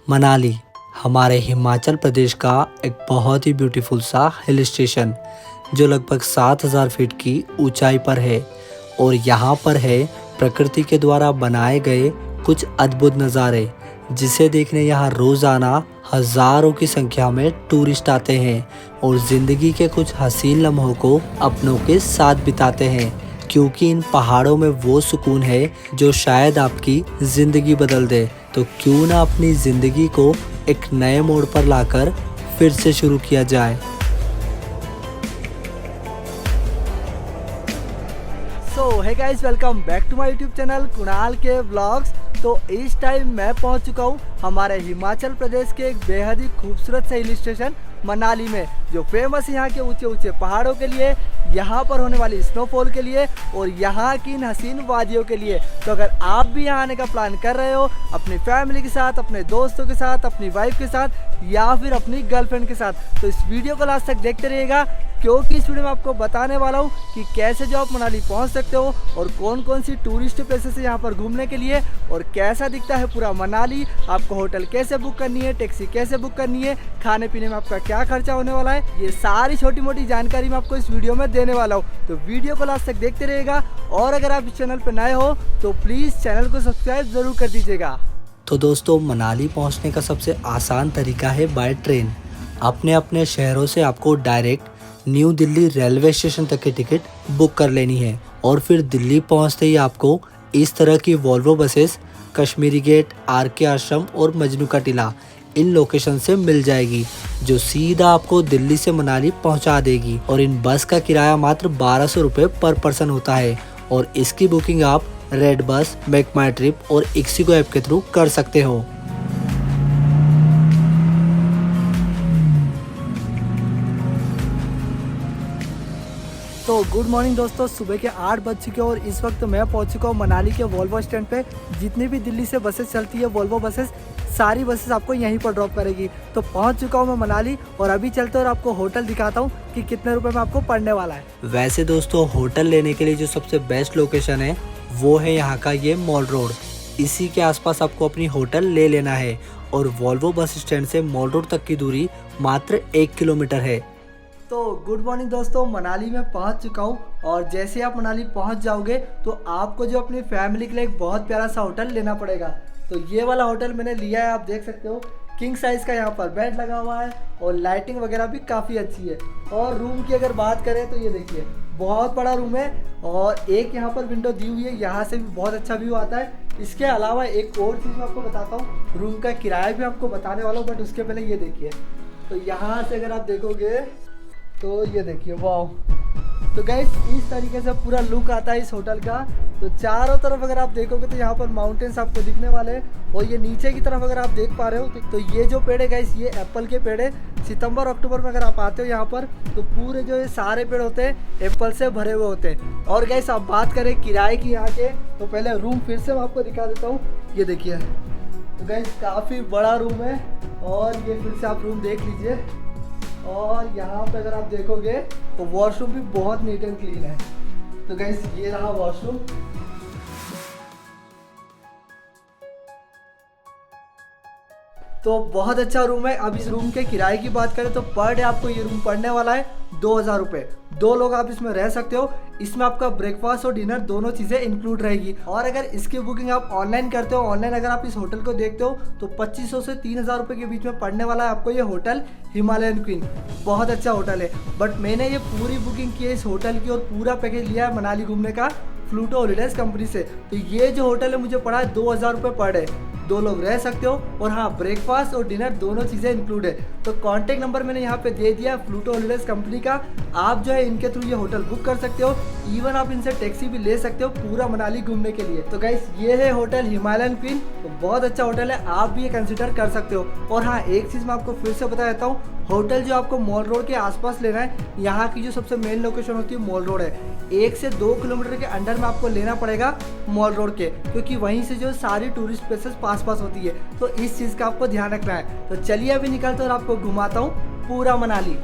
मनाली हमारे हिमाचल प्रदेश का एक बहुत ही ब्यूटीफुल सा हिल स्टेशन जो लगभग 7,000 फीट की ऊंचाई पर है और यहाँ पर है प्रकृति के द्वारा बनाए गए कुछ अद्भुत नज़ारे जिसे देखने यहाँ रोज़ाना हज़ारों की संख्या में टूरिस्ट आते हैं और ज़िंदगी के कुछ हसीन लम्हों को अपनों के साथ बिताते हैं, क्योंकि इन पहाड़ों में वो सुकून है जो शायद आपकी ज़िंदगी बदल दे। तो क्यों ना अपनी ज़िंदगी को एक नए मोड़ पर लाकर फिर से शुरू किया जाए। So hey guys, welcome back to my YouTube channel Kunal के व्लॉग्स। तो इस टाइम मैं पहुंच चुका हूं हमारे हिमाचल प्रदेश के एक बेहद ही खूबसूरत से हिल स्टेशन मनाली में, जो फेमस है यहाँ के ऊंचे ऊंचे पहाड़ों के लिए, यहाँ पर होने वाली स्नोफॉल के लिए और यहाँ की इन हसीन वादियों के लिए। तो अगर आप भी यहाँ आने का प्लान कर रहे हो अपनी फैमिली के साथ, अपने दोस्तों के साथ, अपनी वाइफ के साथ या फिर अपनी गर्लफ्रेंड के साथ, तो इस वीडियो को लास्ट तक देखते रहिएगा, क्योंकि इस वीडियो में आपको बताने वाला हूँ कि कैसे जो आप मनाली पहुँच सकते हो और कौन कौन सी टूरिस्ट प्लेसेस है यहाँ पर घूमने के लिए और कैसा दिखता है पूरा मनाली, आपको होटल कैसे बुक करनी है, टैक्सी कैसे बुक करनी है, खाने पीने में आपका क्या खर्चा होने वाला है, ये सारी छोटी मोटी जानकारी मैं आपको इस वीडियो में देने वाला हूँ। तो वीडियो को लास्ट तक देखते रहिएगा और अगर आप इस चैनल पर नए हो तो प्लीज़ चैनल को सब्सक्राइब ज़रूर कर दीजिएगा। तो दोस्तों, मनाली पहुंचने का सबसे आसान तरीका है बाय ट्रेन। अपने अपने शहरों से आपको direct new Delhi railway station तक की टिकट बुक कर लेनी है और फिर दिल्ली पहुंचते ही आपको इस तरह की Volvo buses Kashmiri Gate, R K. Ashram और मजनू का टीला इन लोकेशन से मिल जाएगी, जो सीधा आपको दिल्ली से मनाली पहुंचा देगी। और इन बस का किराया मात्र 1200 रुपये पर पर्सन होता है और इसकी बुकिंग आप रेड बस, मेक माई ट्रिप और इक्सिगो ऐप के थ्रू कर सकते हो। तो गुड मॉर्निंग दोस्तों, सुबह के 8 बज चुके हैं और इस वक्त मैं पहुंच चुका हूं मनाली के वॉल्वो स्टैंड पे। जितनी भी दिल्ली से बसेस चलती है वॉल्वो बसेस, सारी बसेस आपको यहीं पर ड्रॉप करेगी। तो पहुंच चुका हूं मैं मनाली और अभी चलते और आपको होटल दिखाता हूं कि कितने रुपए में आपको पड़ने वाला है। वैसे दोस्तों, होटल लेने के लिए जो सबसे बेस्ट लोकेशन है वो है यहाँ का ये मॉल रोड। इसी के आसपास आपको अपनी होटल ले लेना है और वॉल्वो बस स्टैंड से मॉल रोड तक की दूरी मात्र 1 किलोमीटर है। तो गुड मॉर्निंग दोस्तों, मनाली में पहुंच चुका हूं और जैसे आप मनाली पहुंच जाओगे तो आपको जो अपनी फैमिली के लिए एक बहुत प्यारा सा होटल लेना पड़ेगा। तो ये वाला होटल मैंने लिया है, आप देख सकते हो किंग साइज़ का यहाँ पर बेड लगा हुआ है और लाइटिंग वगैरह भी काफ़ी अच्छी है। और रूम की अगर बात करें तो ये देखिए बहुत बड़ा रूम है और एक यहाँ पर विंडो दी हुई है, यहाँ से भी बहुत अच्छा व्यू आता है। इसके अलावा एक और चीज़ मैं आपको बताता हूँ, रूम का किराया भी आपको बताने वाला हूँ, बट उसके पहले ये देखिए। तो यहाँ से अगर आप देखोगे तो ये देखिए, वाह। तो गाइस इस तरीके से पूरा लुक आता है इस होटल का। तो चारों तरफ अगर आप देखोगे तो यहाँ पर माउंटेन्स आपको दिखने वाले हैं और ये नीचे की तरफ अगर आप देख पा रहे हो तो ये जो पेड़ है गाइस, ये एप्पल के पेड़ है। सितंबर अक्टूबर में अगर आप आते हो यहाँ पर तो पूरे जो ये सारे पेड़ होते हैं एप्पल से भरे हुए होते हैं। और गाइस आप बात करें किराए की यहाँ के, तो पहले रूम फिर से मैं आपको दिखा देता हूँ। ये देखिए, तो गाइस काफ़ी बड़ा रूम है और ये फिर से आप रूम देख लीजिए। और यहाँ पे अगर आप देखोगे तो वॉशरूम भी बहुत नीट एंड क्लीन है। तो गाइस ये रहा वॉशरूम। तो बहुत अच्छा रूम है। अब इस रूम के किराए की बात करें तो पर डे आपको ये रूम पड़ने वाला है 2,000 रुपये। 2 लोग आप इसमें रह सकते हो। इसमें आपका ब्रेकफास्ट और डिनर दोनों चीज़ें इंक्लूड रहेगी। और अगर इसकी बुकिंग आप ऑनलाइन करते हो, ऑनलाइन अगर आप इस होटल को देखते हो तो 2500 से 3,000 रुपये के बीच में पड़ने वाला है आपको ये होटल हिमालयन क्वीन। बहुत अच्छा होटल है, बट मैंने ये पूरी बुकिंग की है इस होटल की और पूरा पैकेज लिया है मनाली घूमने का फ्लूटो हॉलीडेज कंपनी से। तो ये जो होटल है मुझे पड़ा है 2,000 रुपये पर डे। 2 लोग रह सकते हो और हाँ, ब्रेकफास्ट और डिनर दोनों चीज़ें इंक्लूड है। तो कॉन्टैक्ट नंबर मैंने यहाँ पे दे दिया फ्लूटो हॉलीडेज कंपनी का। आप जो है इनके थ्रू ये होटल बुक कर सकते हो। इवन आप इनसे टैक्सी भी ले सकते हो पूरा मनाली घूमने के लिए। तो गाइस ये है होटल हिमालयन क्वीन। तो बहुत अच्छा होटल है, आप भी ये कंसिडर कर सकते हो। और हाँ, एक चीज़ मैं आपको फिर से बता देता हूँ, होटल जो आपको मॉल रोड के आसपास लेना है, यहाँ की जो सबसे मेन लोकेशन होती है मॉल रोड है। 1 से 2 किलोमीटर के अंडर में आपको लेना पड़ेगा मॉल रोड के, क्योंकि वहीं से जो सारी टूरिस्ट प्लेसेस पास होती है। तो इस चीज़ का आपको ध्यान रखना है। तो चलिए अभी निकलते और आपको घुमाता हूँ पूरा मनाली।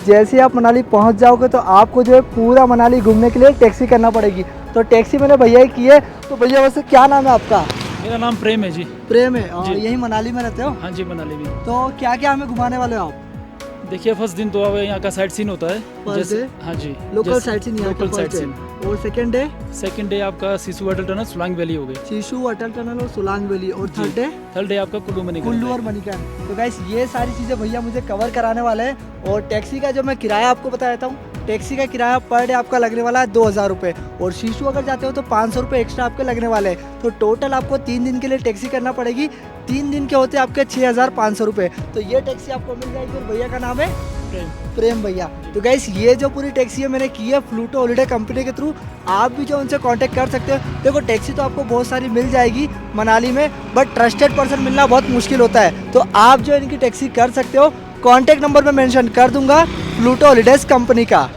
जैसे आप मनाली पहुंच जाओगे तो आपको जो है पूरा मनाली घूमने के लिए टैक्सी करना पड़ेगी। तो टैक्सी मैंने भैया ही की है। तो भैया वैसे क्या नाम है आपका? मेरा नाम प्रेम है जी। प्रेम है, और जी। यही मनाली में रहते हो? हाँ जी, मनाली में। तो क्या क्या हमें घुमाने वाले हो आप? देखिए, फर्स्ट दिन तो अब यहाँ का साइट सीन होता है। First day? हाँ जी, लोकल साइट सीन यहाँ लोकल साइट सीन। और सेकंड डे सेकंड डे आपका सिसु अटल टनल सुलांग वैली हो गई। शीशु अटल टनल और सुलांग वैली। और जी। थर्ड डे आपका कुल्लू मणिकरण। कुल्लू और मणिकरण। तो गाइस ये सारी चीज़ें भैया मुझे कवर कराने वाले हैं। और टैक्सी का जो मैं किराया आपको बता देता हूँ, टैक्सी का किराया पर डे आपका लगने वाला है 2000 रुपये। और शीशु अगर जाते हो तो 500 रुपये एक्स्ट्रा आपके लगने वाले हैं। तो टोटल आपको 3 दिन के लिए टैक्सी करना पड़ेगी। 3 दिन के होते आपके 6500 रुपये। तो ये टैक्सी आपको मिल जाएगी। और भैया का नाम है प्रेम भैया। तो गाइस ये जो पूरी टैक्सी है मैंने की है फ्लूटो हॉलीडे कंपनी के थ्रू। आप भी जो उनसे कांटेक्ट कर सकते हो। देखो टैक्सी तो आपको बहुत सारी मिल जाएगी मनाली में, बट ट्रस्टेड पर्सन मिलना बहुत मुश्किल होता है। तो आप जो इनकी टैक्सी कर सकते हो, कांटेक्ट नंबर मैं मेंशन कर दूंगा फ्लूटो हॉलीडेज कंपनी का।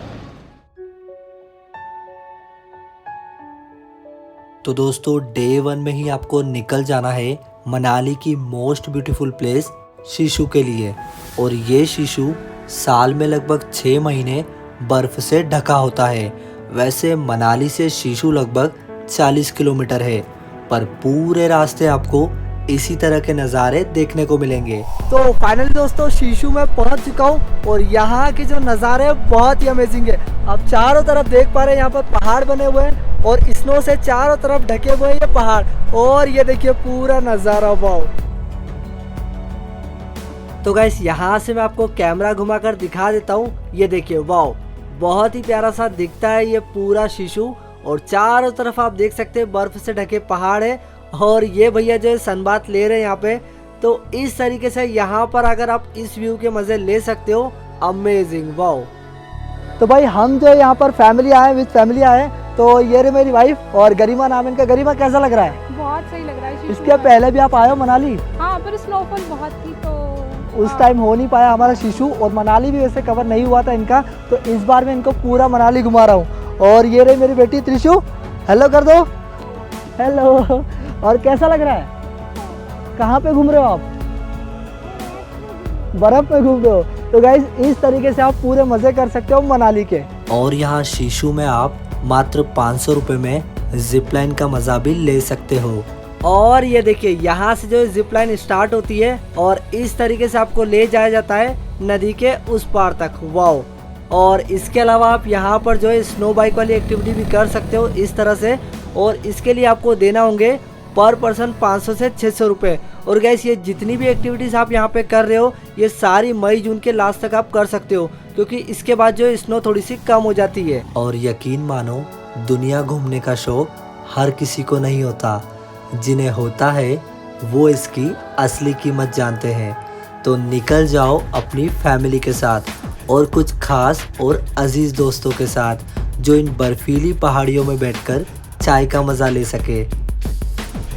तो दोस्तों डे 1 में ही आपको निकल जाना है मनाली की मोस्ट ब्यूटीफुल प्लेस शीशु के लिए। और ये शीशु साल में लगभग 6 महीने बर्फ से ढका होता है। वैसे मनाली से शीशु लगभग 40 किलोमीटर है, पर पूरे रास्ते आपको इसी तरह के नज़ारे देखने को मिलेंगे। तो फाइनली दोस्तों शीशु में पहुंच चुका हूं। और यहाँ के जो नज़ारे हैं बहुत ही अमेजिंग है। आप चारों तरफ देख पा रहे हैं, यहाँ पर पहाड़ बने हुए हैं और स्नो से चारों तरफ ढके हुए हैं ये पहाड़। और ये देखिए पूरा नज़ारा, वाओ। तो गाइस यहाँ से मैं आपको कैमरा घुमाकर दिखा देता हूँ। ये देखिए, वाओ, बहुत ही प्यारा सा दिखता है ये पूरा शीशु। और चारों तरफ आप देख सकते हैं बर्फ से ढके पहाड़ है। और ये भैया जो सनबाथ ले रहे हैं यहाँ पे, तो इस तरीके से यहाँ पर अगर आप इस व्यू के मजे ले सकते हो, अमेजिंग, वाओ। तो भाई हम जो यहाँ पर फैमिली आए, विद फैमिली आए। तो ये रही मेरी वाइफ और गरिमा नाम है इनका। गरिमा कैसा लग रहा है? बहुत सही लग रहा है। इसके पहले भी आप आए हो मनाली? हाँ, पर स्नोफॉल बहुत थी तो उस टाइम हो नहीं पाया हमारा शीशु। और मनाली भी वैसे कवर नहीं हुआ था इनका। तो इस बार मैं इनको पूरा मनाली घुमा रहा हूँ। और ये रही मेरी बेटी त्रिशु, हेलो कर दो, हेलो। और कैसा लग रहा है? कहाँ पे घूम रहे हो आप? बर्फ में घूम रहे हो? तो गाइस इस तरीके से आप पूरे मजे कर सकते हो मनाली के। और यहाँ शीशु में आप मात्र 500 रुपये में जिप लाइन का मजा भी ले सकते हो। और ये देखिए यहाँ से जो जिप लाइन स्टार्ट होती है और इस तरीके से आपको ले जाया जाता है नदी के उस पार तक, वाओ। और इसके अलावा आप यहाँ पर जो है स्नो बाइक वाली एक्टिविटी भी कर सकते हो इस तरह से। और इसके लिए आपको देना होंगे पर पर्सन 500 से 600 रुपये। और गैस ये जितनी भी एक्टिविटीज़ आप यहाँ पे कर रहे हो, ये सारी मई जून के लास्ट तक आप कर सकते हो, क्योंकि इसके बाद जो स्नो थोड़ी सी कम हो जाती है। और यकीन मानो दुनिया घूमने का शौक हर किसी को नहीं होता। जिन्हें होता है वो इसकी असली कीमत जानते हैं। तो निकल जाओ अपनी फैमिली के साथ और कुछ खास और अजीज दोस्तों के साथ, जो इन बर्फीली पहाड़ियों में बैठकर चाय का मज़ा ले सके।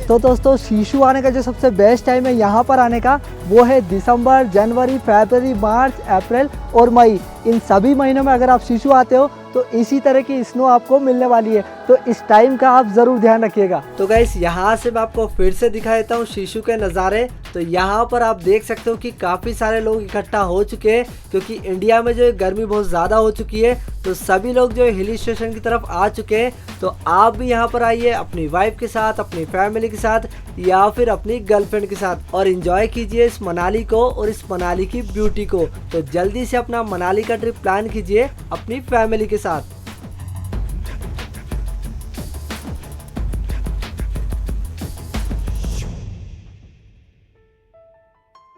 तो दोस्तों शीशु आने का जो सबसे बेस्ट टाइम है यहाँ पर आने का, वो है दिसंबर, जनवरी, फरवरी, मार्च, अप्रैल और मई। इन सभी महीनों में अगर आप शीशु आते हो तो इसी तरह की स्नो आपको मिलने वाली है। तो इस टाइम का आप ज़रूर ध्यान रखिएगा। तो गाइस यहाँ से मैं आपको फिर से दिखा देता हूँ शीशु के नज़ारे। तो यहाँ पर आप देख सकते हो कि काफ़ी सारे लोग इकट्ठा हो चुके हैं, क्योंकि इंडिया में जो है गर्मी बहुत ज़्यादा हो चुकी है। तो सभी लोग जो है हिल स्टेशन की तरफ आ चुके हैं। तो आप भी यहाँ पर आइए अपनी वाइफ के साथ, अपनी फैमिली के साथ या फिर अपनी गर्लफ्रेंड के साथ, और एंजॉय कीजिए इस मनाली को और इस मनाली की ब्यूटी को। तो जल्दी से अपना मनाली का ट्रिप प्लान कीजिए अपनी फैमिली के साथ।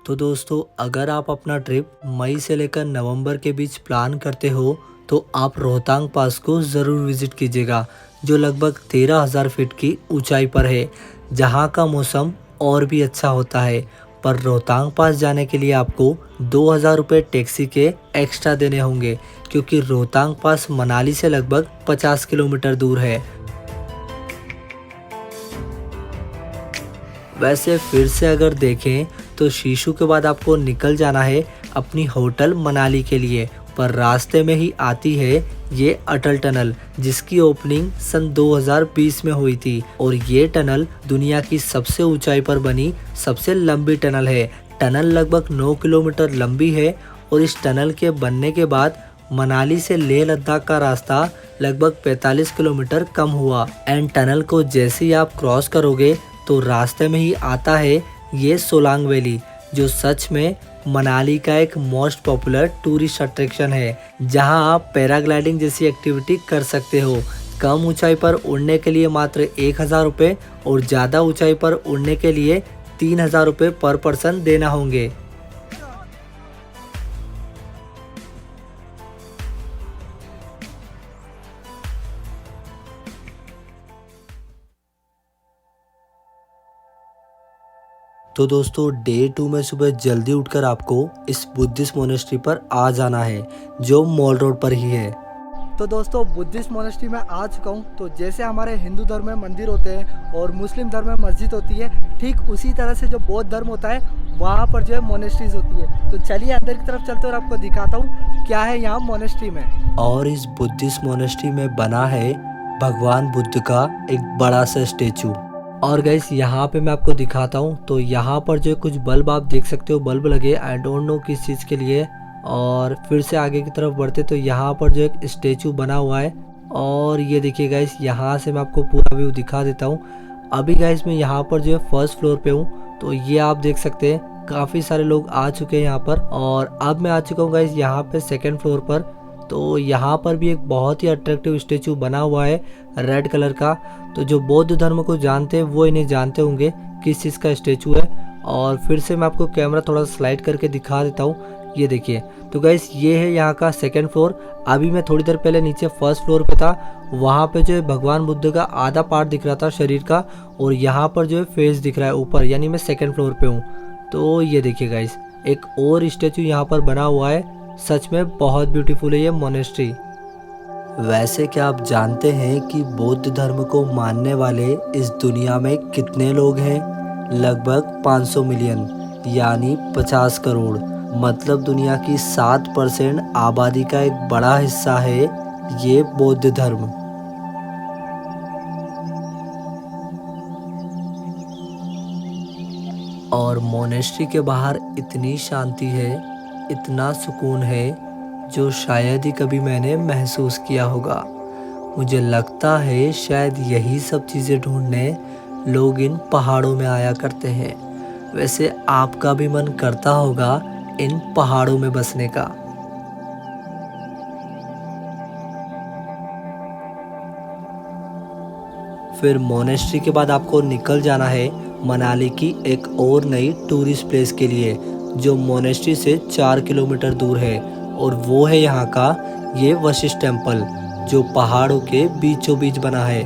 तो दोस्तों अगर आप अपना ट्रिप मई से लेकर नवंबर के बीच प्लान करते हो तो आप रोहतांग पास को ज़रूर विज़िट कीजिएगा, जो लगभग 13,000 फीट की ऊंचाई पर है, जहां का मौसम और भी अच्छा होता है। पर रोहतांग पास जाने के लिए आपको 2,000 रुपये टैक्सी के एक्स्ट्रा देने होंगे, क्योंकि रोहतांग पास मनाली से लगभग 50 किलोमीटर दूर है। वैसे फिर से अगर देखें तो शीशु के बाद आपको निकल जाना है अपनी होटल मनाली के लिए, पर रास्ते में ही आती है ये अटल टनल, जिसकी ओपनिंग सन 2020 में हुई थी। और ये टनल दुनिया की सबसे ऊंचाई पर बनी सबसे लंबी टनल है। टनल लगभग 9 किलोमीटर लंबी है और इस टनल के बनने के बाद मनाली से लेह लद्दाख का रास्ता लगभग 45 किलोमीटर कम हुआ एंड टनल को जैसे ही आप क्रॉस करोगे तो रास्ते में ही आता है ये सोलांग वैली, जो सच में मनाली का एक मोस्ट पॉपुलर टूरिस्ट अट्रैक्शन है, जहां आप पैराग्लाइडिंग जैसी एक्टिविटी कर सकते हो। कम ऊंचाई पर उड़ने के लिए मात्र 1000 रुपये और ज़्यादा ऊंचाई पर उड़ने के लिए 3000 रुपये पर पर्सन देना होंगे। तो दोस्तों डे 2 में सुबह जल्दी उठकर आपको इस बुद्धिस्ट मोनेस्ट्री पर आ जाना है, जो मॉल रोड पर ही है। तो दोस्तों बुद्धिस्ट मोनेस्ट्री में आ चुका हूँ। तो जैसे हमारे हिंदू धर्म में मंदिर होते हैं और मुस्लिम धर्म में मस्जिद होती है, ठीक उसी तरह से जो बौद्ध धर्म होता है वहाँ पर जो है मोनेस्ट्रीज होती है। तो चलिए अंदर की तरफ चलते और आपको दिखाता हूँ क्या है यहाँ मोनेस्ट्री में। और इस बुद्धिस्ट मोनेस्ट्री में बना है भगवान बुद्ध का एक बड़ा सा स्टेचू। और गाइस यहाँ पे मैं आपको दिखाता हूँ। तो यहाँ पर जो कुछ बल्ब आप देख सकते हो, बल्ब लगे, आई डोंट नो किस चीज़ के लिए। और फिर से आगे की तरफ बढ़ते तो यहाँ पर जो एक स्टेचू बना हुआ है। और ये देखिए गाइस, यहाँ से मैं आपको पूरा व्यू दिखा देता हूँ। अभी गाइस मैं यहाँ पर जो है फर्स्ट फ्लोर पे हूँ। तो ये आप देख सकते हैं काफ़ी सारे लोग आ चुके हैं यहाँ पर। और अब मैं आ चुका हूँ गाइस यहाँ पे सेकेंड फ्लोर पर। तो यहाँ पर भी एक बहुत ही अट्रैक्टिव स्टेचू बना हुआ है रेड कलर का। तो जो बौद्ध धर्म को जानते हैं वो इन्हें जानते होंगे किस चीज़ का स्टेचू है। और फिर से मैं आपको कैमरा थोड़ा स्लाइड करके दिखा देता हूँ। ये देखिए, तो गाइस ये है यहाँ का सेकंड फ्लोर। अभी मैं थोड़ी देर पहले नीचे फर्स्ट फ्लोर पे था, वहाँ पे जो है भगवान बुद्ध का आधा पार्ट दिख रहा था शरीर का, और यहाँ पर जो है फेस दिख रहा है ऊपर, यानी मैं सेकंड फ्लोर पे हूँ। तो ये देखिए गाइस, एक और स्टेचू यहाँ पर बना हुआ है। सच में बहुत ब्यूटीफुल है ये मोनेस्ट्री। वैसे क्या आप जानते हैं कि बौद्ध धर्म को मानने वाले इस दुनिया में कितने लोग हैं? लगभग 500 मिलियन, यानी 50 करोड़। मतलब दुनिया की 7% आबादी का एक बड़ा हिस्सा है ये बौद्ध धर्म। और मोनेस्ट्री के बाहर इतनी शांति है, इतना सुकून है, जो शायद ही कभी मैंने महसूस किया होगा। मुझे लगता है शायद यही सब चीज़ें ढूंढने लोग इन पहाड़ों में आया करते हैं। वैसे आपका भी मन करता होगा इन पहाड़ों में बसने का। फिर मोनेस्ट्री के बाद आपको निकल जाना है मनाली की एक और नई टूरिस्ट प्लेस के लिए, जो मोनेस्ट्री से 4 किलोमीटर दूर है। और वो है यहाँ का ये वशिष्ठ टेम्पल, जो पहाड़ों के बीचों बीच बना है।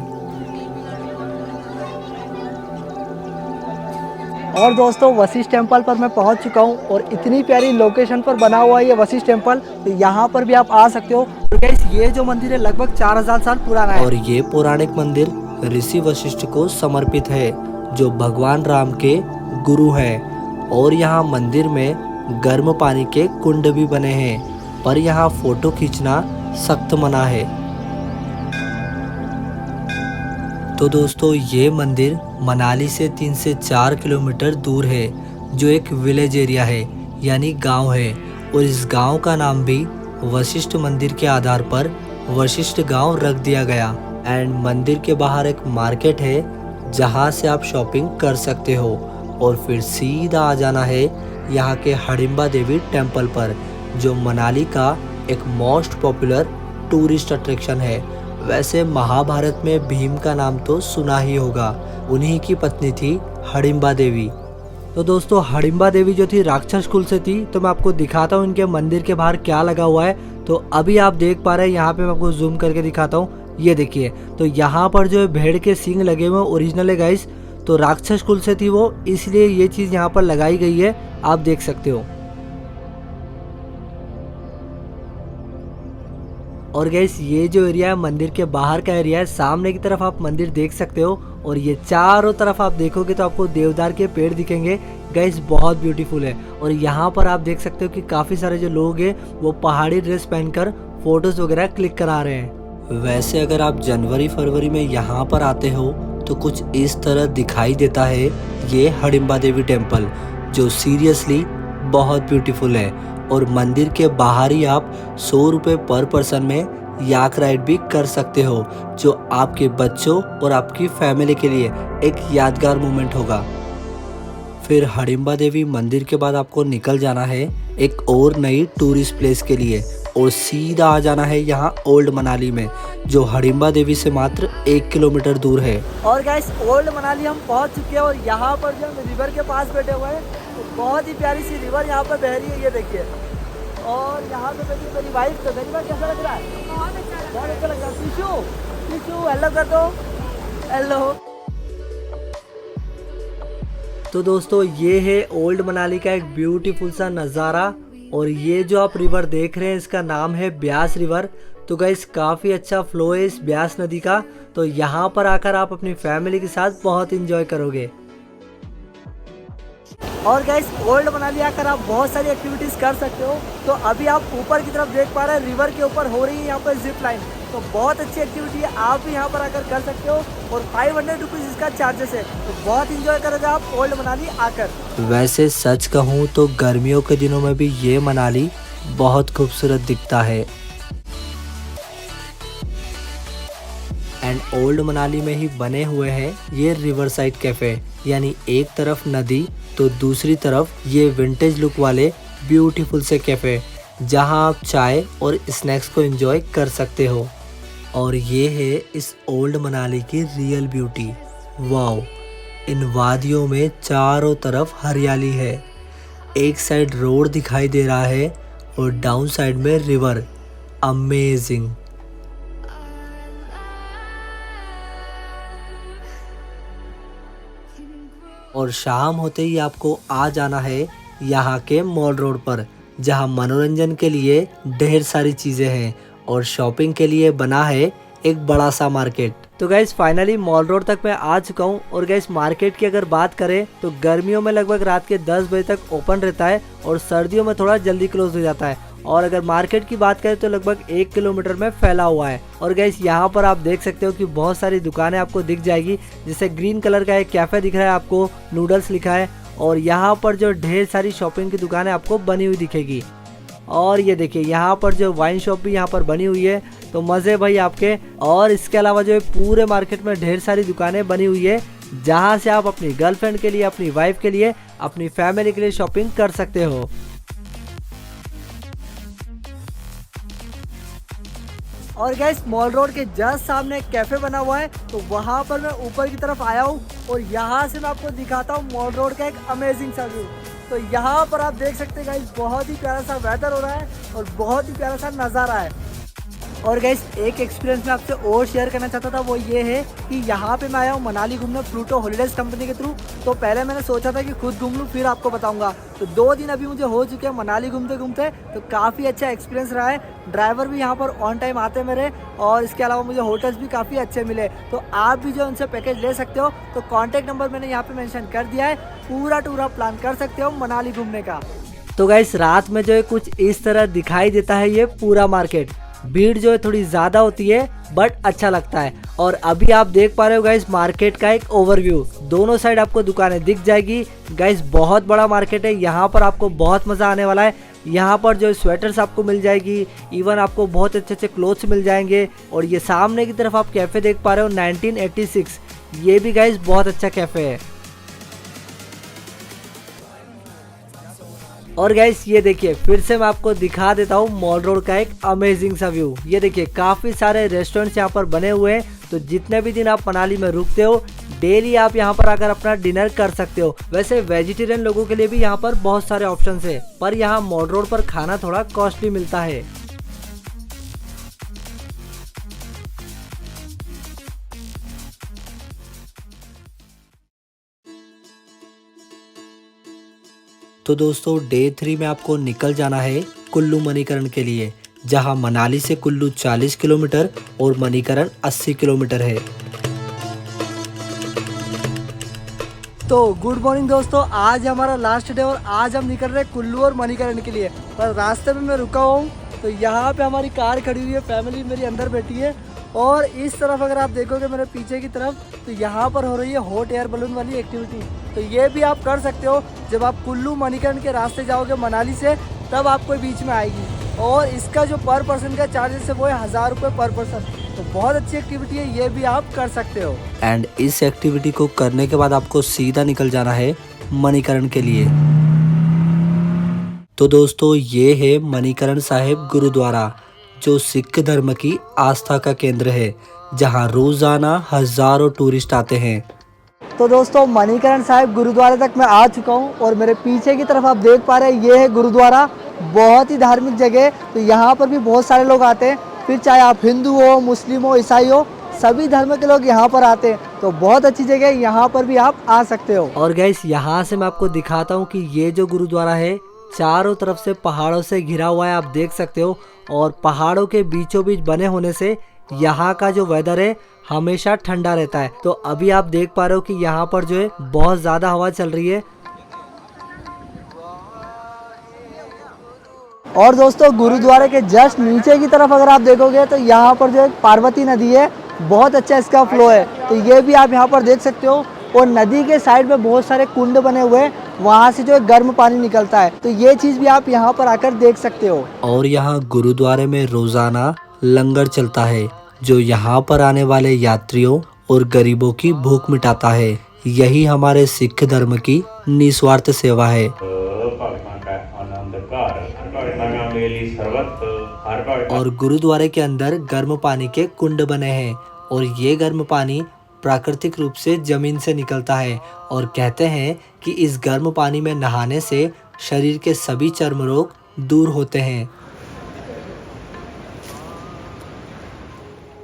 और दोस्तों वशिष्ठ टेम्पल पर मैं पहुंच चुका हूं और इतनी प्यारी लोकेशन पर बना हुआ है ये वशिष्ठ टेम्पल। तो यहाँ पर भी आप आ सकते हो। और गाइस ये जो मंदिर है लगभग 4000 साल पुराना है। और ये पौराणिक मंदिर ऋषि वशिष्ठ को समर्पित है, जो भगवान राम के गुरु हैं। और यहाँ मंदिर में गर्म पानी के कुंड भी बने हैं, पर यहाँ फोटो खींचना सख्त मना है। तो दोस्तों ये मंदिर मनाली से 3 से 4 किलोमीटर दूर है, जो एक विलेज एरिया है, यानी गांव है। और इस गांव का नाम भी वशिष्ठ मंदिर के आधार पर वशिष्ठ गांव रख दिया गया। एंड मंदिर के बाहर एक मार्केट है, जहां से आप शॉपिंग कर सकते हो। और फिर सीधा आ जाना है यहाँ के हडिम्बा देवी टेम्पल पर, जो मनाली का एक मोस्ट पॉपुलर टूरिस्ट अट्रैक्शन है। वैसे महाभारत में भीम का नाम तो सुना ही होगा, उन्हीं की पत्नी थी हडिम्बा देवी। तो दोस्तों हडिम्बा देवी जो थी राक्षस कुल से थी। तो मैं आपको दिखाता हूँ इनके मंदिर के बाहर क्या लगा हुआ है। तो अभी आप देख पा रहे हैं, यहाँ पे मैं आपको जूम करके दिखाता हूँ। ये देखिए, तो यहाँ पर जो है भेड़ के सींग लगे हुए ओरिजिनल है गाइस। तो राक्षस कुल से थी वो, इसलिए ये चीज़ यहाँ पर लगाई गई है, आप देख सकते हो। और गैस ये जो एरिया है मंदिर के बाहर का एरिया है। सामने की तरफ आप मंदिर देख सकते हो, और ये चारों तरफ आप देखोगे तो आपको देवदार के पेड़ दिखेंगे। गैस बहुत ब्यूटीफुल है। और यहाँ पर आप देख सकते हो कि काफ़ी सारे जो लोग हैं वो पहाड़ी ड्रेस पहनकर फोटोज़ वगैरह क्लिक करा रहे हैं। वैसे अगर आप जनवरी फरवरी में यहाँ पर आते हो तो कुछ इस तरह दिखाई देता है ये हडिम्बा देवी टेम्पल, जो सीरियसली बहुत ब्यूटीफुल है। और मंदिर के बाहर ही आप 100 रुपये पर पर्सन में याक राइड भी कर सकते हो, जो आपके बच्चों और आपकी फैमिली के लिए एक यादगार मोमेंट होगा। फिर हडिम्बा देवी मंदिर के बाद आपको निकल जाना है एक और नई टूरिस्ट प्लेस के लिए और सीधा आ जाना है यहाँ ओल्ड मनाली में, जो हडिम्बा देवी से मात्र 1 किलोमीटर दूर है। और गाइस ओल्ड मनाली हम पहुंच चुके हैं और यहाँ पर जो हम रिवर के पास बैठे हुए हैं, तो बहुत ही प्यारी सी रिवर यहाँ पर बह रही है, ये देखिए। और यहाँ पे देखिए मेरी वाइफ, तो मेरी वाइफ कैसा लग रहा है? बहुत अच्छा लग रहा है। टिशू हेलो कर दो, हेलो। तो दोस्तों ये है ओल्ड मनाली का एक ब्यूटीफुल सा नज़ारा और ये जो आप रिवर देख रहे हैं इसका नाम है ब्यास रिवर। तो गाइस काफ़ी अच्छा फ्लो है इस ब्यास नदी का, तो यहाँ पर आकर आप अपनी फैमिली के साथ बहुत इंजॉय करोगे। और गाइस ओल्ड मनाली आकर आप बहुत सारी एक्टिविटीज़ कर सकते हो। तो अभी आप ऊपर की तरफ देख पा रहे हैं रिवर के ऊपर हो रही है यहाँ पर जिप लाइन, तो बहुत अच्छी एक्टिविटी है, आप भी यहाँ पर आकर कर सकते हो और 500 रुपीज़ इसका चार्जेस है, तो बहुत इंजॉय करोगे आप ओल्ड मनाली आकर। वैसे सच कहूँ तो गर्मियों के दिनों में भी ये मनाली बहुत खूबसूरत दिखता है। एंड ओल्ड मनाली में ही बने हुए हैं ये रिवर साइड कैफ़े, यानी एक तरफ नदी तो दूसरी तरफ ये विंटेज लुक वाले ब्यूटीफुल से कैफ़े, जहां आप चाय और स्नैक्स को एंजॉय कर सकते हो। और ये है इस ओल्ड मनाली की रियल ब्यूटी। वाओ, इन वादियों में चारों तरफ हरियाली है, एक साइड रोड दिखाई दे रहा है और डाउन साइड में रिवर। अमेजिंग। और शाम होते ही आपको आ जाना है यहाँ के मॉल रोड पर, जहाँ मनोरंजन के लिए ढेर सारी चीज़ें हैं और शॉपिंग के लिए बना है एक बड़ा सा मार्केट। तो गाइस फाइनली मॉल रोड तक मैं आ चुका हूँ। और गाइस मार्केट की अगर बात करें तो गर्मियों में लगभग रात के 10 बजे तक ओपन रहता है और सर्दियों में थोड़ा जल्दी क्लोज हो जाता है। और अगर मार्केट की बात करें तो लगभग 1 किलोमीटर में फैला हुआ है। और गाइस यहाँ पर आप देख सकते हो कि बहुत सारी दुकानें आपको दिख जाएगी, जैसे ग्रीन कलर का एक कैफ़े दिख रहा है आपको, नूडल्स लिखा है, और यहाँ पर जो ढेर सारी शॉपिंग की दुकानें आपको बनी हुई दिखेगी। और ये देखिए यहाँ पर जो वाइन शॉप भी यहाँ पर बनी हुई है, तो मज़े भाई आपके। और इसके अलावा जो है पूरे मार्केट में ढेर सारी दुकानें बनी हुई है, जहाँ से आप अपनी गर्लफ्रेंड के लिए, अपनी वाइफ के लिए, अपनी फैमिली के लिए शॉपिंग कर सकते हो। और गाइस मॉल रोड के जस्ट सामने एक कैफ़े बना हुआ है, तो वहाँ पर मैं ऊपर की तरफ आया हूँ और यहाँ से मैं आपको दिखाता हूँ मॉल रोड का एक अमेजिंग सा व्यू। तो यहाँ पर आप देख सकते हैं गाइस बहुत ही प्यारा सा वेदर हो रहा है और बहुत ही प्यारा सा नज़ारा है। और गाइस एक एक्सपीरियंस मैं आपसे और शेयर करना चाहता था, वो ये है कि यहाँ पे मैं आया हूँ मनाली घूमने प्लूटो हॉलीडेज़ कंपनी के थ्रू। तो पहले मैंने सोचा था कि खुद घूम लूँ फिर आपको बताऊँगा। तो 2 दिन अभी मुझे हो चुके हैं मनाली घूमते घूमते, तो काफ़ी अच्छा एक्सपीरियंस रहा है। ड्राइवर भी यहाँ पर ऑन टाइम आते मेरे, और इसके अलावा मुझे होटल्स भी काफ़ी अच्छे मिले। तो आप भी जो उनसे पैकेज ले सकते हो, तो कॉन्टैक्ट नंबर मैंने यहाँ पर मैंशन कर दिया है, पूरा टूर आप प्लान कर सकते हो मनाली घूमने का। तो गाइस रात में जो है कुछ इस तरह दिखाई देता है ये पूरा मार्केट। भीड़ जो है थोड़ी ज़्यादा होती है बट अच्छा लगता है। और अभी आप देख पा रहे हो गाइस मार्केट का एक ओवरव्यू, दोनों साइड आपको दुकानें दिख जाएगी। गाइस बहुत बड़ा मार्केट है, यहाँ पर आपको बहुत मज़ा आने वाला है। यहाँ पर जो स्वेटर्स आपको मिल जाएगी, इवन आपको बहुत अच्छे अच्छे क्लोथ्स मिल जाएंगे। और ये सामने की तरफ आप कैफ़े देख पा रहे हो 1986, ये भी गाइस बहुत अच्छा कैफ़े है। और गाइस ये देखिए फिर से मैं आपको दिखा देता हूँ मॉल रोड का एक अमेजिंग सा व्यू। ये देखिए काफ़ी सारे रेस्टोरेंट्स यहाँ पर बने हुए हैं, तो जितने भी दिन आप मनाली में रुकते हो डेली आप यहाँ पर आकर अपना डिनर कर सकते हो। वैसे वेजिटेरियन लोगों के लिए भी यहाँ पर बहुत सारे ऑप्शंस है, पर यहाँ मॉल रोड पर खाना थोड़ा कॉस्टली मिलता है। तो दोस्तों डे 3 में आपको निकल जाना है कुल्लू मणिकरण के लिए, जहां मनाली से कुल्लू 40 किलोमीटर और मणिकरण 80 किलोमीटर है। तो गुड मॉर्निंग दोस्तों, आज हमारा लास्ट डे और आज हम निकल रहे हैं कुल्लू और मणिकरण के लिए। पर रास्ते में मैं रुका हुआ हूँ, तो यहाँ पे हमारी कार खड़ी हुई है, फैमिली मेरी अंदर बैठी है। और इस तरफ अगर आप देखोगे मेरे पीछे की तरफ, तो यहाँ पर हो रही है हॉट एयर बलून वाली एक्टिविटी। तो ये भी आप कर सकते हो जब आप कुल्लू मणिकरण के रास्ते जाओगे मनाली से, तब आपको बीच में आएगी। और इसका जो पर पर्सन का चार्जेस है वो है 1000 रुपये पर पर्सन। तो बहुत अच्छी एक्टिविटी है, ये भी आप कर सकते हो। एंड इस एक्टिविटी को करने के बाद आपको सीधा निकल जाना है मणिकरण के लिए। तो दोस्तों ये है मणिकरण साहिब गुरुद्वारा, जो सिख धर्म की आस्था का केंद्र है, जहां रोजाना हजारों टूरिस्ट आते हैं। तो दोस्तों मणिकरण साहिब गुरुद्वारे तक मैं आ चुका हूँ और मेरे पीछे की तरफ आप देख पा रहे हैं ये है गुरुद्वारा। बहुत ही धार्मिक जगह, तो यहाँ पर भी बहुत सारे लोग आते हैं। फिर चाहे आप हिंदू हो, मुस्लिम हो, ईसाई हो, सभी धर्म के लोग यहाँ पर आते हैं। तो बहुत अच्छी जगह है, यहाँ पर भी आप आ सकते हो। और गाइस यहाँ से मैं आपको दिखाता हूँ कि ये जो गुरुद्वारा है चारों तरफ से पहाड़ों से घिरा हुआ है, आप देख सकते हो। और पहाड़ों के बीचों बीच बने होने से यहाँ का जो वेदर है हमेशा ठंडा रहता है। तो अभी आप देख पा रहे हो कि यहाँ पर जो है बहुत ज़्यादा हवा चल रही है। और दोस्तों गुरुद्वारे के जस्ट नीचे की तरफ अगर आप देखोगे तो यहाँ पर जो एक पार्वती नदी है, बहुत अच्छा इसका फ्लो है। तो ये भी आप यहाँ पर देख सकते हो। और नदी के साइड में बहुत सारे कुंड बने हुए हैं, वहाँ से जो है गर्म पानी निकलता है। तो ये चीज़ भी आप यहाँ पर आकर देख सकते हो। और यहाँ गुरुद्वारे में रोजाना लंगर चलता है, जो यहाँ पर आने वाले यात्रियों और गरीबों की भूख मिटाता है। यही हमारे सिख धर्म की निस्वार्थ सेवा है। और गुरुद्वारे के अंदर गर्म पानी के कुंड बने हैं, और ये गर्म पानी प्राकृतिक रूप से जमीन से निकलता है। और कहते हैं कि इस गर्म पानी में नहाने से शरीर के सभी चर्म रोग दूर होते हैं।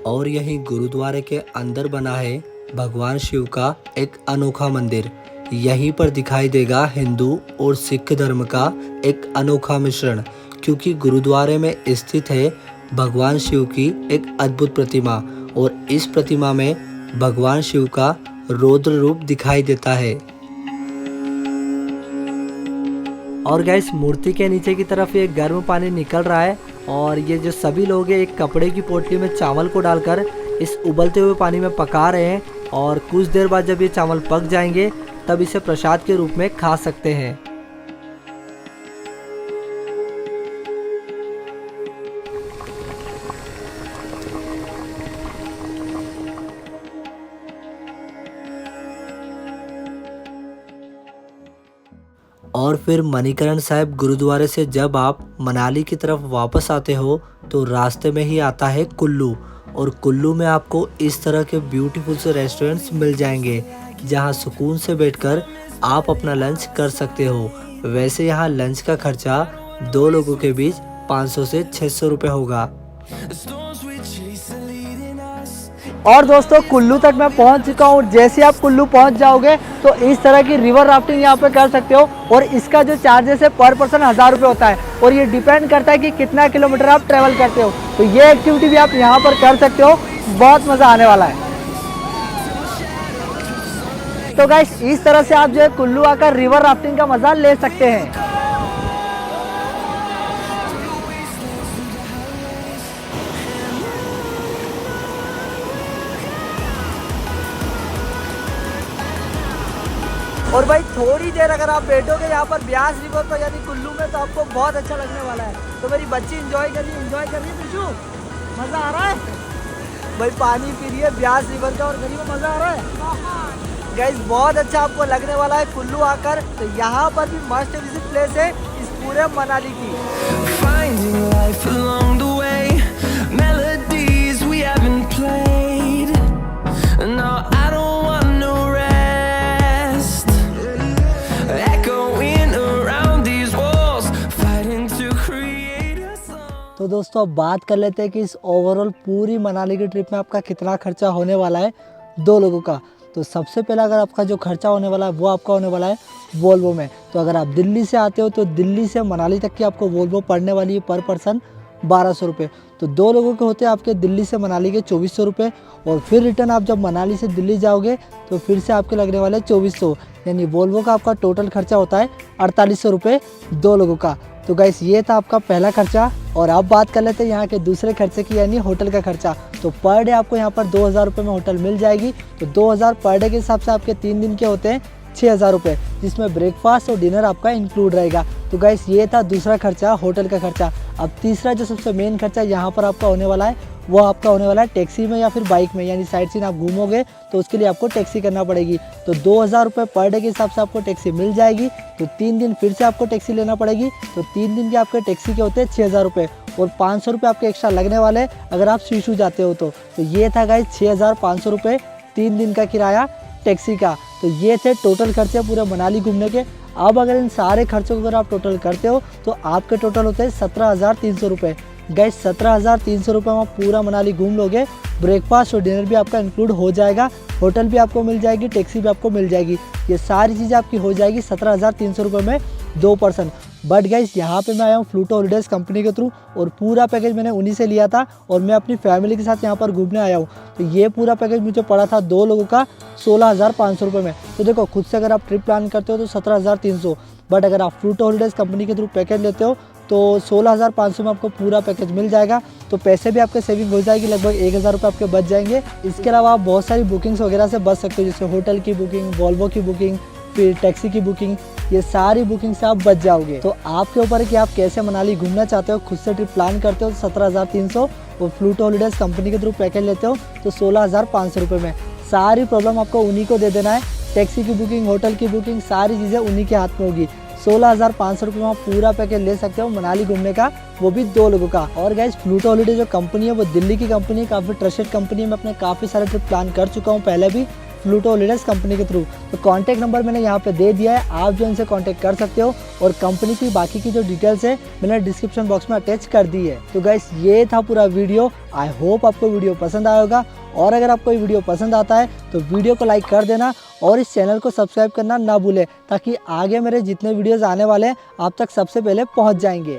और यही गुरुद्वारे के अंदर बना है भगवान शिव का एक अनोखा मंदिर। यहीं पर दिखाई देगा हिंदू और सिख धर्म का एक अनोखा मिश्रण, क्योंकि गुरुद्वारे में स्थित है भगवान शिव की एक अद्भुत प्रतिमा। और इस प्रतिमा में भगवान शिव का रौद्र रूप दिखाई देता है। और गाइस मूर्ति के नीचे की तरफ ये गर्म पानी निकल रहा है, और ये जो सभी लोग हैं एक कपड़े की पोटली में चावल को डालकर इस उबलते हुए पानी में पका रहे हैं। और कुछ देर बाद जब ये चावल पक जाएंगे तब इसे प्रसाद के रूप में खा सकते हैं। और फिर मणिकरण साहिब गुरुद्वारे से जब आप मनाली की तरफ वापस आते हो तो रास्ते में ही आता है कुल्लू। और कुल्लू में आपको इस तरह के ब्यूटीफुल से रेस्टोरेंट्स मिल जाएंगे, जहां सुकून से बैठकर आप अपना लंच कर सकते हो। वैसे यहाँ लंच का खर्चा 2 लोगों के बीच 500 से 600 रुपये होगा। और दोस्तों कुल्लू तक मैं पहुंच चुका हूँ। जैसे आप कुल्लू पहुंच जाओगे तो इस तरह की रिवर राफ्टिंग यहाँ पे कर सकते हो। और इसका जो चार्जेस है पर पर्सन 1000 रुपये होता है। और ये डिपेंड करता है कि कितना किलोमीटर आप ट्रेवल करते हो। तो ये एक्टिविटी भी आप यहाँ पर कर सकते हो, बहुत मज़ा आने वाला है। तो गाइस इस तरह से आप जो है कुल्लू आकर रिवर राफ्टिंग का मज़ा ले सकते हैं। और भाई थोड़ी देर अगर आप बैठोगे यहाँ पर ब्यास रिवर पर यानी कुल्लू में तो आपको बहुत अच्छा लगने वाला है। तो मेरी बच्ची एंजॉय कर रही है पिशू, मज़ा आ रहा है भाई, पानी पी रही है ब्यास रिवर का और गली में मज़ा आ रहा है। गाइस बहुत अच्छा आपको लगने वाला है कुल्लू आकर। तो यहाँ पर भी मस्ट विजिट प्लेस है इस पूरे मनाली की। तो दोस्तों अब बात कर लेते हैं कि इस ओवरऑल पूरी मनाली की ट्रिप में आपका कितना खर्चा होने वाला है 2 लोगों का। तो सबसे पहला अगर आपका जो खर्चा होने वाला है वो आपका होने वाला है वोल्वो में। तो अगर आप दिल्ली से आते हो तो दिल्ली से मनाली तक की आपको वोल्वो पड़ने वाली है पर पर्सन 1200 रुपये। तो 2 लोगों के होते हैं आपके दिल्ली से मनाली के 2400 रुपये। और फिर रिटर्न आप जब मनाली से दिल्ली जाओगे तो फिर से आपके लगने वाले 2400, यानी वोल्वो का आपका टोटल खर्चा होता है 4800 रुपये 2 लोगों का। तो गाइस ये था आपका पहला खर्चा। और अब बात कर लेते हैं यहाँ के दूसरे खर्चे की, यानी होटल का खर्चा। तो पर डे आपको यहाँ पर 2000 रुपये में होटल मिल जाएगी। तो 2000 पर डे के हिसाब से आपके 3 दिन के होते हैं 6000 रुपये, जिसमें ब्रेकफास्ट और डिनर आपका इंक्लूड रहेगा। तो तो गाइस ये था दूसरा खर्चा, होटल का खर्चा। अब तीसरा जो सबसे मेन खर्चा यहाँ पर आपका होने वाला है, वो आपका होने वाला है टैक्सी में या फिर बाइक में, यानी साइड सीन आप घूमोगे तो उसके लिए आपको टैक्सी करना पड़ेगी। तो 2000 रुपये पर डे के हिसाब से आपको टैक्सी मिल जाएगी। तो 3 दिन फिर से आपको टैक्सी लेना पड़ेगी। तो 3 दिन के आपके टैक्सी के होते हैं 6000 रुपये और 500 रुपये आपके एक्स्ट्रा लगने वाले हैं अगर आप शीशु जाते हो तो ये था गाइस 6500 रुपये 3 दिन का किराया टैक्सी का। तो ये थे टोटल खर्चे पूरे मनाली घूमने के। अब अगर इन सारे खर्चों को अगर आप टोटल करते हो तो आपके टोटल होते हैं 17300 रुपये। गाइस 17300 रुपये में आप पूरा मनाली घूम लोगे। ब्रेकफास्ट और डिनर भी आपका इंक्लूड हो जाएगा, होटल भी आपको मिल जाएगी, टैक्सी भी आपको मिल जाएगी। ये सारी चीज़ें आपकी हो जाएगी 17300 रुपये में 2 पर्सन। बट गाइस यहाँ पे मैं आया हूँ फ्लूटो हॉलीडेज़ कंपनी के थ्रू और पूरा पैकेज मैंने उन्हीं से लिया था और मैं अपनी फैमिली के साथ यहाँ पर घूमने आया हूँ। तो ये पूरा पैकेज मुझे पड़ा था 2 लोगों का 16500 रुपये में। तो देखो खुद से अगर आप ट्रिप प्लान करते हो तो 17300, बट अगर आप फ्लूटो हॉलीडेज़ कंपनी के थ्रू पैकेज लेते हो तो 16500 में आपको पूरा पैकेज मिल जाएगा। तो पैसे भी आपके सेविंग हो जाएगी, लगभग 1000 रुपये आपके बच जाएंगे। इसके अलावा आप बहुत सारी बुकिंग्स वगैरह से बच सकते हो, जैसे होटल की बुकिंग, वॉल्वो की बुकिंग, फिर टैक्सी की बुकिंग, ये सारी बुकिंग से आप बच जाओगे। तो आपके ऊपर है कि आप कैसे मनाली घूमना चाहते हो। खुद से ट्रिप प्लान करते हो तो 17300 और फ्लूटो हॉलीडेज़ कंपनी के थ्रू पैकेज लेते हो तो 16500 रुपये में। सारी प्रॉब्लम आपको उन्हीं को दे देना है। टैक्सी की बुकिंग, होटल की बुकिंग, सारी चीज़ें उन्हीं के हाथ में होगी। 16500 रुपये में आप पूरा पैकेज ले सकते हो मनाली घूमने का, वो भी 2 लोगों का। और गाइस फ्लूटो हॉलीडे जो कंपनी है वो दिल्ली की कंपनी है, काफ़ी ट्रस्टेड कंपनी है। मैं अपने काफ़ी सारे ट्रिप प्लान कर चुका हूँ पहले भी फ्लूटो हॉलीडेज़ कंपनी के थ्रू। तो कॉन्टैक्ट नंबर मैंने यहाँ पे दे दिया है, आप जो इनसे कॉन्टैक्ट कर सकते हो। और कंपनी की बाकी की जो डिटेल्स है मैंने डिस्क्रिप्शन बॉक्स में अटैच कर दी है। तो गाइस ये था पूरा वीडियो। आई होप आपको वीडियो पसंद आया होगा और अगर आपको ये वीडियो पसंद आता है तो वीडियो को लाइक कर देना और इस चैनल को सब्सक्राइब करना ना भूलें, ताकि आगे मेरे जितने वीडियोज़ आने वाले हैं आप तक सबसे पहले पहुँच जाएंगे।